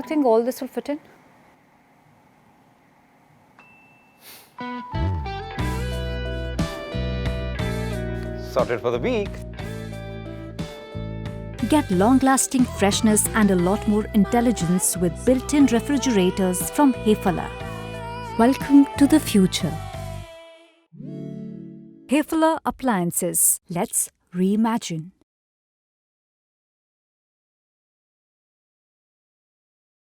think all this will fit in? Sorted for the week. Get long-lasting freshness and a lot more intelligence with built-in refrigerators from Hefala. Welcome to the future. Hefala Appliances. Let's reimagine.